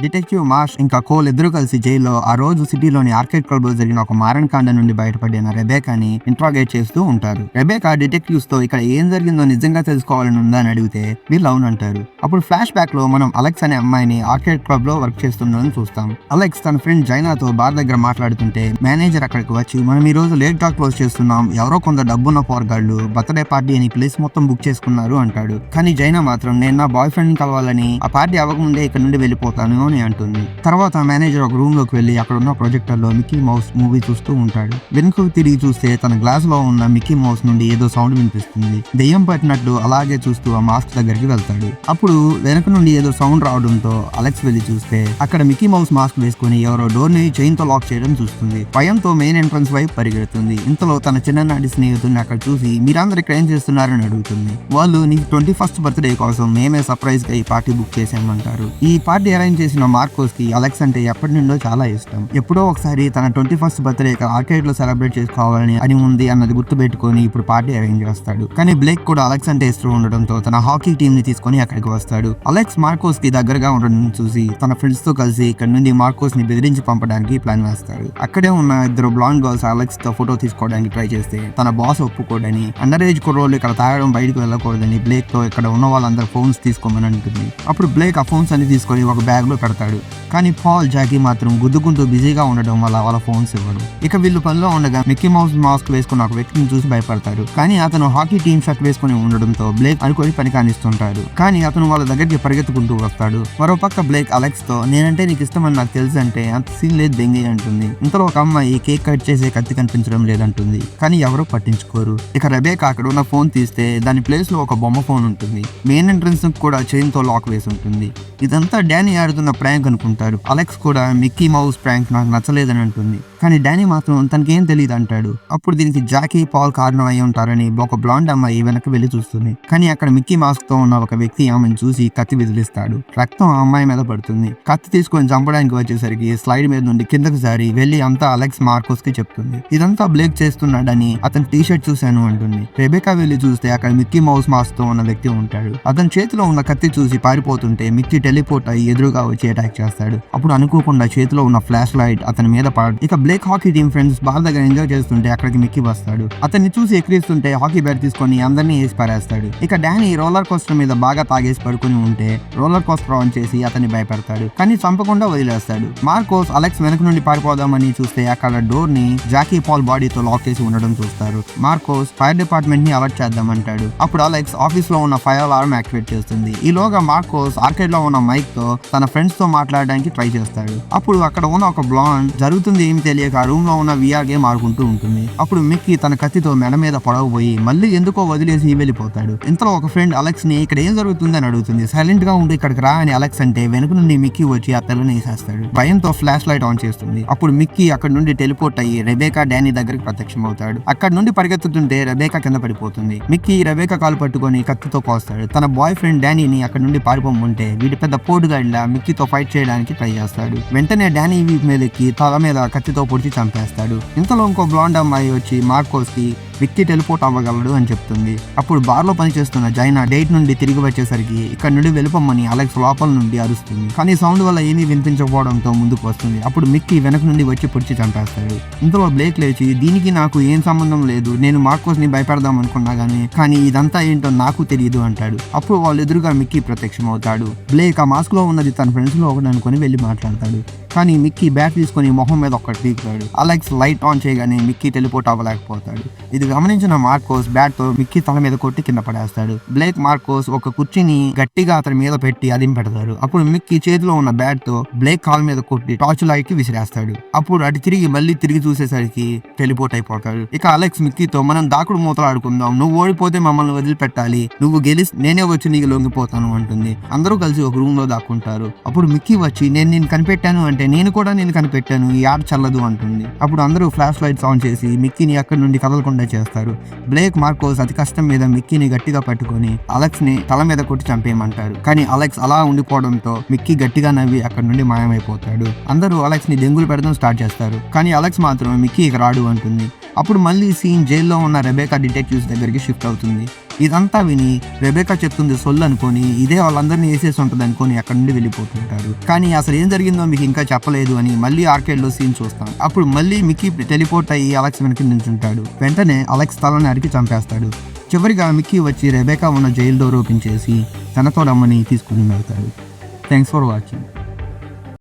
Detective Marsh ఇంకా coal ఇద్దరు కలిసి జైల్లో ఆ రోజు సిటీలోని ఆర్కేడ్ క్లబ్ లో జరిగిన ఒక మారణకాండ నుండి బయటపడిన రెబేకాని ఇంట్రాగేట్ చేస్తూ ఉంటారు. రెబేకా డిటెక్టివ్స్ తో ఇక్కడ ఏం జరిగిందో నిజంగా తెలుసుకోవాలని ఉందా అని అడిగితే వీళ్ళు అవునంటారు. అప్పుడు ఫ్లాష్ బ్యాక్ లో మనం అలెక్స్ అనే అమ్మాయిని ఆర్కేడ్ క్లబ్ లో వర్క్ చేస్తుందని చూస్తాం. అలెక్స్ తన ఫ్రెండ్ జైనాతో బార్ దగ్గర మాట్లాడుతుంటే మేనేజర్ అక్కడికి వచ్చి మనం ఈ రోజు లేట్ గా క్లోజ్ చేస్తున్నాం, ఎవరో కొందరు డబ్బున్న పోరగాళ్ళు బర్త్డే పార్టీ అని ప్లేస్ మొత్తం బుక్ చేసుకున్నారు అంటాడు. కానీ జైనా మాత్రం నేను నా బాయ్ ఫ్రెండ్ కలవాలని ఆ పార్టీ అవ్వకముందే ఇక్కడ నుండి వెళ్ళిపోతాను అని అంటుంది. తర్వాత మేనేజర్ ఒక రూమ్ లోకి వెళ్లి అక్కడ ఉన్న ప్రొజెక్టర్ లో మిక్కీ మౌస్ మూవీ చూస్తూ ఉంటాడు. వెనుకకు తిరిగి చూస్తే తన గ్లాస్ లో ఉన్న మిక్కీ మౌస్ నుండి ఏదో సౌండ్ వినిపిస్తుంది. దెయ్యం పట్టినట్టు అలాగే చూస్తూ ఆ మాస్క్ దగ్గరికి వెళ్తాడు. అప్పుడు వెనక నుండి ఏదో సౌండ్ రావడంతో అలెక్స్ వెళ్లి చూస్తే అక్కడ మిక్కీ మౌస్ మాస్క్ వేసుకుని ఎవరో డోర్ ని చైన్ తో లాక్ చేయడం చూస్తుంది. భయంతో మెయిన్ ఎంట్రన్స్ వైపు పరిగెడుతుంది. ఇంతలో తన చిన్ననాటి స్నేహితుడిని అక్కడ చూసి మీరందరూ ఇక్కడ ఏం చేస్తున్నారని అడుగుతుంది. వాళ్ళు నీ 21st బర్త్డే కోసం మేమే సర్ప్రైజ్ గా ఈ పార్టీ బుక్ చేసామంటారు. ఈ పార్టీ అరేంజ్ చేసిన మార్కోస్ కి అలెక్స్ అంటే ఎప్పటి నుండో చాలా ఇష్టం. ఎప్పుడో ఒకసారి తన 21st బర్త్డే ఆర్కేడ్ లో సెలబ్రేట్ చేసుకోవాలని అని ఉంది అన్నది గుర్తు పెట్టుకుని ఇప్పుడు పార్టీ అరేంజ్ చేస్తాడు. కానీ బ్లేక్ కూడా అలెక్స్ అంటే ఇష్టం ఉండడంతో తన హాకీ టీం ని తీసుకుని అక్కడికి వస్తాడు. అలెక్స్ మార్కోస్ కి దగ్గరగా ఉండడం చూసి తన ఫ్రెండ్స్ తో కలిసి ఇక్కడ నుండి మార్కోస్ ని బెదిరించి పంపడానికి ప్లాన్ వేస్తాడు. అక్కడే ఉన్న ఇద్దరు బ్లాండ్ గర్ల్స్ అలెక్స్ తో ఫోటో తీసుకోవడానికి ట్రై చేస్తే తన బాస్ ఒప్పుకోడని, అండర్ ఏజ్ కుర్రోళ్ళు ఇక్కడ తాగడం బయటకు వెళ్ళకూడదని బ్లేక్ తో ఇక్కడ ఉన్న వాళ్ళందరూ ఫోన్స్ తీసుకోమని అంటుంది. అప్పుడు బ్లేక్ ఆ ఫోన్స్ అన్ని తీసుకొని ఒక బ్యాగ్ లో పెడతాడు. కానీ పాల్, జాకీ మాత్రం గుద్దుకుంటూ బిజీగా ఉండడం వల్ల వాళ్ళ ఫోన్స్ ఇవ్వడు. ఇక వీళ్ళు పనిలో ఉండగా మిక్కీ మౌస్ మాస్క్ వేసుకున్న ఒక వ్యక్తిని చూసి భయపడతాడు. కానీ అతను హాకీ టీమ్ షర్ట్ వేసుకుని ఉండడంతో బ్లేక్ అనుకొని పని కానిస్తుంటాడు. కానీ అతను వాళ్ళ దగ్గరికి పరిగెత్తుకుంటూ వస్తాడు. మరోపక్క బ్లేక్ అలెక్స్ తో నేనంటే నీకు ఇష్టమని నాకు తెలుసు అంటే అంత సీన్ లేదు దెంగి అంటుంది. ఇంతలో ఒక అమ్మాయి కేక్ కట్ చేసే కత్తి కనిపించడం లేదంటుంది. కానీ ఎవరూ పట్టించుకోరు. ఇక రెబేకా అక్కడ ఉన్న ఫోన్ తీస్తే దాని ప్లేస్ లో ఒక బొమ్మ ఫోన్ ఉంటుంది. మెయిన్ ఎంట్రన్స్ కూడా చైన్ తో లాక్ వేసి ఉంటుంది. ఇదంతా డానీ ఆడుతున్న ప్రాంక్ అనుకుంటారు. అలెక్స్ కూడా మిక్కీ మౌస్ ప్రాంక్ నాకు నచ్చలేదని అంటుంది. కానీ డానీ మాత్రం తనకేం తెలియదు అంటాడు. అప్పుడు దీనికి జాకీ, పాల్ కారణం అయి ఉంటారని ఒక బ్లాండ్ అమ్మాయి వెనక్కి వెళ్లి చూస్తుంది. కానీ అక్కడ మిక్కీ మాస్క్ తో ఉన్న ఒక వ్యక్తి ఆమెను చూసి కత్తి విదిలిస్తాడు. రక్తం ఆ అమ్మాయి మీద పడుతుంది. కత్తి తీసుకొని చంపడానికి వచ్చేసరికి స్లైడ్ మీద నుండి కిందకు జారి వెళ్లి అంతా అలెక్స్ మార్కోస్ కి చెప్తుంది. ఇదంతా బ్లేక్ చేస్తున్నాడని అతని టీ షర్ట్ చూశాను అంటుంది. రెబేకా వెళ్లి చూస్తే అక్కడ మిక్కీ మౌస్ మాస్క్ తో ఉన్న వ్యక్తి ఉంటాడు. అతని చేతిలో ఉన్న కత్తి చూసి పారిపోతుంటే మిక్కీ టెలిపోర్ట్ అయ్యి ఎదురుగా వచ్చి అటాక్ చేస్తాడు. అప్పుడు అనుకోకుండా చేతిలో ఉన్న ఫ్లాష్ లైట్ అతని మీద పడదు. ఇక Blake hockey team friends ball దగ్గర ఎంజాయ్ చేస్తుంటే అక్కడికి మిక్కీ వస్తాడు. అతన్ని చూసి ఎక్కిరిస్తుంటే హాకీ బ్యాట్ తీసుకొని అందరినీ వేసి పారేస్తాడు. ఇక డానీ రోలర్ కోస్టర్ మీద బాగా తాగేసి పడుకుని ఉంటే రోలర్ కోస్టర్ ఆన్ చేసి అతన్ని భయపెడతాడు. కానీ చంపకుండా వదిలేస్తాడు. మార్కోస్ అలెక్స్ వెనక నుండి పారిపోదామని చూస్తే అక్కడ డోర్ ని జాకీ, పాల్ బాడీతో లాక్ చేసి ఉండడం చూస్తారు. మార్కోస్ ఫైర్ డిపార్ట్మెంట్ ని అలర్ట్ చేద్దామంటాడు. అప్పుడు అలెక్స్ ఆఫీస్ లో ఉన్న ఫైర్ అలారం యాక్టివేట్ చేస్తుంది. ఈలోగా మార్కోస్ ఆర్కేడ్ లో ఉన్న మైక్ తో తన ఫ్రెండ్స్ తో మాట్లాడడానికి ట్రై చేస్తాడు. అప్పుడు అక్కడ ఉన్న ఒక బ్లాండ్ జరుగుతుంది ఏమి తెలియక ఆ రూమ్ లో ఉన్న విఆర్ గేమ్ ఆడుకుంటూ ఉంటుంది. అప్పుడు మిక్కీ తన కత్తితో మెడ మీద పొడవబోయి మళ్ళీ ఎందుకో వదిలేసి వెళ్ళిపోతాడు. ఇంతలో ఒక ఫ్రెండ్ అలెక్స్ ని ఇక్కడ ఏం జరుగుతుందని అడుగుతుంది. సైలెంట్ గా ఉండి ఇక్కడికి రా అని అలెక్స్ అంటే వెనుక నుండి మిక్కీ వచ్చి ఆ పిల్లని వేసేస్తాడు. భయంతో ఫ్లాష్ లైట్ ఆన్ చేస్తుంది. అప్పుడు మిక్కీ అక్కడ నుండి టెలిపోర్ట్ అయ్యి రెబేకా, డానీ దగ్గరికి ప్రత్యక్షం అవుతాడు. అక్కడ నుండి పరిగెత్తుతుంటే రెబేకా కింద పడిపోతుంది. మిక్కీ రెబేకా కాలు పట్టుకొని కత్తితో కోస్తాడు. తన బాయ్ ఫ్రెండ్ డానీని అక్కడ నుండి పారిపోమంటే వీడి పెద్ద పోటుగాడిలా మిక్కీతో ఫైట్ చేయడానికి ట్రై చేస్తాడు. వెంటనే డానీ వీప్ మీద ఎక్కి తల మీద కత్తితో పొడిచి చంపేస్తాడు. ఇంతలో ఇంకో బ్లాండ్ అమ్మాయి వచ్చి మార్కోస్ కి విక్కీ టెలిపోర్ట్ అవ్వగలడు అని చెప్తుంది. అప్పుడు బార్ లో పనిచేస్తున్న జైనా డేట్ నుండి తిరిగి వచ్చేసరికి ఇక్కడ నుండి వెళ్ళిపోమని అలెక్స్ లోపల నుండి అరుస్తుంది. కానీ సౌండ్ వల్ల ఏమీ వినిపించకపోవడంతో ముందుకు వస్తుంది. అప్పుడు మిక్కీ వెనక నుండి వచ్చి పొడిచి చంపేస్తాడు. ఇంతలో బ్లేక్ లేచి దీనికి నాకు ఏం సంబంధం లేదు, నేను మార్కోస్ ని భయపెడదాం అనుకున్నా కానీ ఇదంతా ఏంటో నాకు తెలియదు అంటాడు. అప్పుడు వాళ్ళు ఎదురుగా మిక్కీ ప్రత్యక్షం అవుతాడు. బ్లేక్ ఆ మాస్క్ లో ఉన్నది తన ఫ్రెండ్స్ లో ఒకటి అనుకుని వెళ్ళి మాట్లాడతాడు. కానీ మిక్కీ బ్యాట్ తీసుకొని మొహం మీద ఒక్కటి పీకుతాడు. అలెక్స్ లైట్ ఆన్ చేయగానే మిక్కీ టెలిపోర్ట్ అవ్వలేకపోతాడు. ఇది గమనించిన మార్కోస్ బ్యాట్ తో మిక్కీ తల మీద కొట్టి కింద పడేస్తాడు. బ్లేక్, మార్కోస్ ఒక కుర్చీని గట్టిగా అతని మీద పెట్టి అదిం పెడతారు. అప్పుడు మిక్కీ చేతిలో ఉన్న బ్యాట్ తో బ్లేక్ కాల్ మీద కొట్టి టార్చ్ లైట్ కి విసిరేస్తాడు. అప్పుడు అటు మళ్ళీ తిరిగి చూసేసరికి టెలిపోర్ట్ అయిపోతాడు. ఇక అలెక్స్ మిక్కీతో మనం దాకుడు మూతలు ఆడుకుందాం, నువ్వు ఓడిపోతే మమ్మల్ని వదిలిపెట్టాలి, నువ్వు గెలిచి నేనే వచ్చి నీకు లొంగిపోతాను అంటుంది. అందరూ కలిసి ఒక రూమ్ లో దాక్కుంటారు. అప్పుడు మిక్కీ వచ్చి నేను కనిపెట్టాను అంటే నేను కూడా కనిపెట్టాను, ఈ ఆట చల్లదు అంటుంది. అప్పుడు అందరూ ఫ్లాష్ లైట్స్ ఆన్ చేసి మిక్కీని అక్కడి నుండి కదలకుండా చేస్తారు. బ్లేక్, మార్కోస్ అతి కష్టం మీద మిక్కీని గట్టిగా పట్టుకొని అలెక్స్ ని తల మీద కొట్టి చంపేయమంటారు. కానీ అలెక్స్ అలా ఉండిపోవడంతో మిక్కీ గట్టిగా నవ్వి అక్కడి నుండి మాయమైపోతాడు. అందరూ అలెక్స్ ని దెంగులు పెడడం స్టార్ట్ చేస్తారు. కానీ అలెక్స్ మాత్రం మిక్కీ ఇక రాడు అంటుంది. అప్పుడు మళ్ళీ సీన్ జైల్లో ఉన్న రెబేకా డిటెక్టివ్స్ దగ్గరికి షిఫ్ట్ అవుతుంది. ఇదంతా విని రెబేకా చెప్తుంది సొల్లు అనుకొని ఇదే వాళ్ళందరినీ వేసేసి ఉంటుంది అనుకొని అక్కడ నుండి వెళ్ళిపోతుంటారు. కానీ అసలు ఏం జరిగిందో మీకు ఇంకా చెప్పలేదు అని మళ్ళీ ఆర్కేడ్ లో సీన్ చూస్తాం. అప్పుడు మళ్ళీ మిక్కీ టెలిపోర్ట్ అయ్యి అలెక్స్ వెనక్కి నిల్చుంటాడు. వెంటనే అలెక్స్ తలని నరికి చంపేస్తాడు. చివరిగా మిక్కీ వచ్చి రెబేకా ఉన్న జైలు డోర్ ఓపెన్ చేసి తనతో రమ్మని తీసుకుని వెళ్తాడు. Thanks for watching.